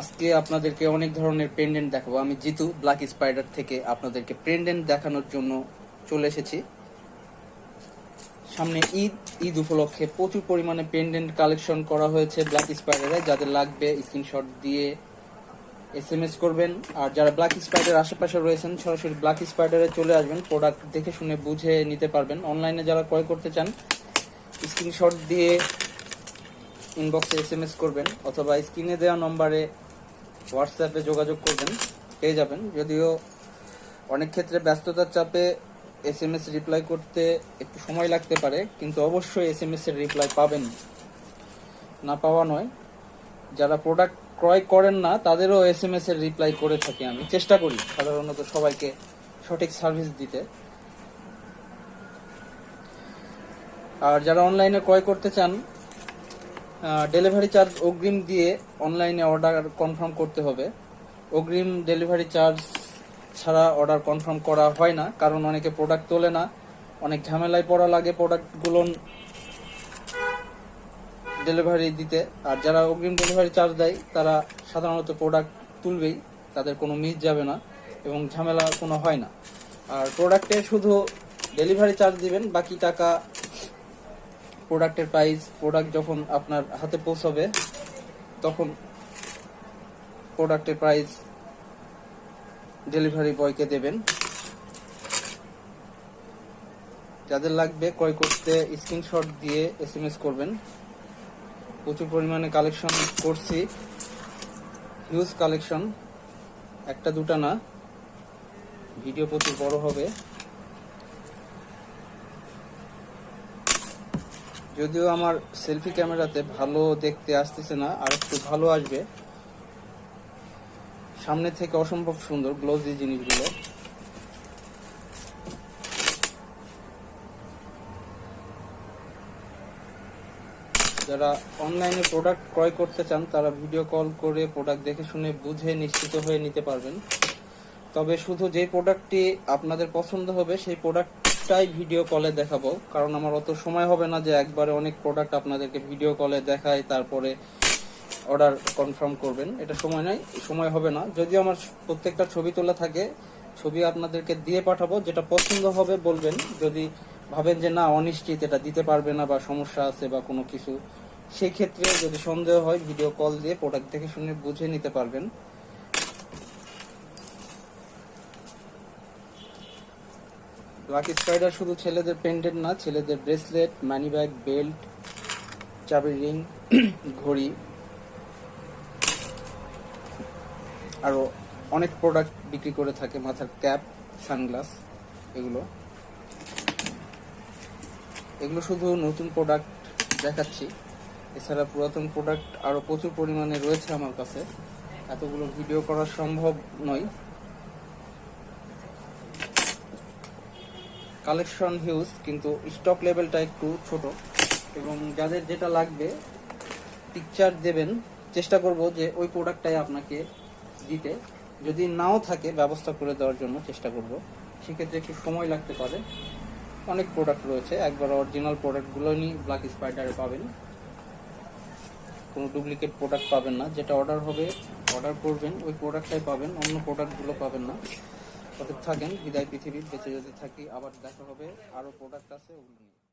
আজকে আপনাদেরকে অনেক ধরনের পেন্ডেন্ট দেখাবো। আমি জিতু ব্ল্যাক স্পাইডার থেকে আপনাদেরকে পেন্ডেন্ট দেখানোর জন্য চলে এসেছি। সামনে ঈদ উপলক্ষে প্রচুর পরিমাণে পেন্ডেন্ট কালেকশন করা হয়েছে ব্ল্যাক স্পাইডারে। যাদের লাগবে স্ক্রিনশট দিয়ে SMS করবেন। আর যারা ব্ল্যাক স্পাইডার আশেপাশে রয়েছেন সরাসরি ব্ল্যাক স্পাইডারে চলে আসবেন, প্রোডাক্ট দেখে শুনে বুঝে নিতে পারবেন। অনলাইনে যারা ক্রয় করতে চান স্ক্রিনশট দিয়ে ইনবক্সে SMS করবেন অথবা স্ক্রিনে দেওয়া নম্বরে হোয়াটসঅ্যাপে যোগাযোগ করবেন, পেয়ে যাবেন। যদিও অনেক ক্ষেত্রে ব্যস্ততার চাপে SMS রিপ্লাই করতে একটু সময় লাগতে পারে, কিন্তু অবশ্যই SMS এর রিপ্লাই পাবেন, না পাওয়া নয়। যারা প্রোডাক্ট ক্রয় করেন না তাদেরও SMS এর রিপ্লাই করে থাকি আমি, চেষ্টা করি সাধারণত সবাইকে সঠিক সার্ভিস দিতে। আর যারা অনলাইনে ক্রয় করতে চান ডেলিভারি চার্জ অগ্রিম দিয়ে অনলাইনে অর্ডার কনফার্ম করতে হবে। অগ্রিম ডেলিভারি চার্জ ছাড়া অর্ডার কনফার্ম করা হয় না, কারণ অনেকে প্রোডাক্ট তোলে না, অনেক ঝামেলায় পড়া লাগে প্রোডাক্টগুলো ডেলিভারি দিতে। আর যারা অগ্রিম ডেলিভারি চার্জ দেয় তারা সাধারণত প্রোডাক্ট তুলবেই, তাদের কোনো মিস যাবে না এবং ঝামেলা কোনো হয় না। আর প্রোডাক্টে শুধু ডেলিভারি চার্জ দিবেন, বাকি টাকা প্রোডাক্টের প্রাইস প্রোডাক্ট যখন আপনার হাতে পৌঁছাবে তখন প্রোডাক্টের প্রাইস ডেলিভারি বয়কে দেবেন। যাদের লাগবে ক্রয় করতে স্ক্রিনশট দিয়ে SMS করবেন। প্রচুর পরিমাণে কালেকশন করছি, হিউজ কালেকশন, একটা দুটা না, ভিডিও প্রচুর বড় হবে। যদিও আমার সেলফি ক্যামেরাতে ভালো দেখতে আসতেছে না, আর একটু ভালো আসবে। সামনে থেকে অসম্ভব সুন্দর গ্লোজি জিনিসগুলো। যারা অনলাইনে প্রোডাক্ট ক্রয় করতে চান তারা ভিডিও কল করে প্রোডাক্ট দেখে শুনে বুঝে নিশ্চিত হয়ে নিতে পারবেন। তবে শুধু যেই প্রোডাক্টটি আপনাদের পছন্দ হবে সেই প্রোডাক্টটাই ভিডিও কলে দেখাবো, কারণ আমার অত সময় হবে না যে একবারে অনেক প্রোডাক্ট আপনাদেরকে ভিডিও কলে দেখাই তারপরে অর্ডার কনফার্ম করবেন। এটা সময় হবে না। যদিও আমার প্রত্যেকটা ছবি তোলা থাকে, ছবি আপনাদেরকে দিয়ে পাঠাবো, যেটা পছন্দ হবে বলবেন। যদি ভাবেন যে না অনিশ্চিত, এটা দিতে পারবে না বা সমস্যা আছে বা কোনো কিছু, সেই ক্ষেত্রে যদি সন্দেহ হয় ভিডিও কল দিয়ে প্রোডাক্ট দেখে শুনে বুঝে নিতে পারবেন। ব্ল্যাক স্পাইডার শুধু ছেলেদের পেন্ডেন্ট না, ছেলেদের ব্রেসলেট, মানি ব্যাগ, বেল্ট, চাবির রিং, ঘড়ি, আরো অনেক প্রোডাক্ট বিক্রি করে থাকে, মাথার ক্যাপ, সানগ্লাস, এগুলো শুধু নতুন প্রোডাক্ট দেখাচ্ছি। এছাড়া পুরাতন প্রোডাক্ট আরো প্রচুর পরিমাণে রয়েছে আমার কাছে, এতগুলো ভিডিও করা সম্ভব নয়। কালেকশন হিউজ, কিন্তু স্টক লেভেলটা একটু ছোট, এবং যাদের যেটা লাগবে পিকচার দেবেন, চেষ্টা করব যে ওই প্রোডাক্টটাই আপনাকে দিতে। যদি নাও থাকে ব্যবস্থা করে দেওয়ার জন্য চেষ্টা করব, সেক্ষেত্রে একটু সময় লাগতে পারে। অনেক প্রোডাক্ট রয়েছে, একবার অরিজিনাল প্রোডাক্টগুলো নিয়ে ব্ল্যাক স্পাইডারে পাবেন, কোনো ডুপ্লিকেট প্রোডাক্ট পাবেন না। যেটা অর্ডার করবেন ওই প্রোডাক্টটাই পাবেন, অন্য প্রোডাক্টগুলো পাবেন না। থাকেন, বিদায় পৃথিবী, বেঁচে যদি থাকি আবার দেখা হবে, আরো প্রোডাক্ট আছে ওগুলো নিয়ে।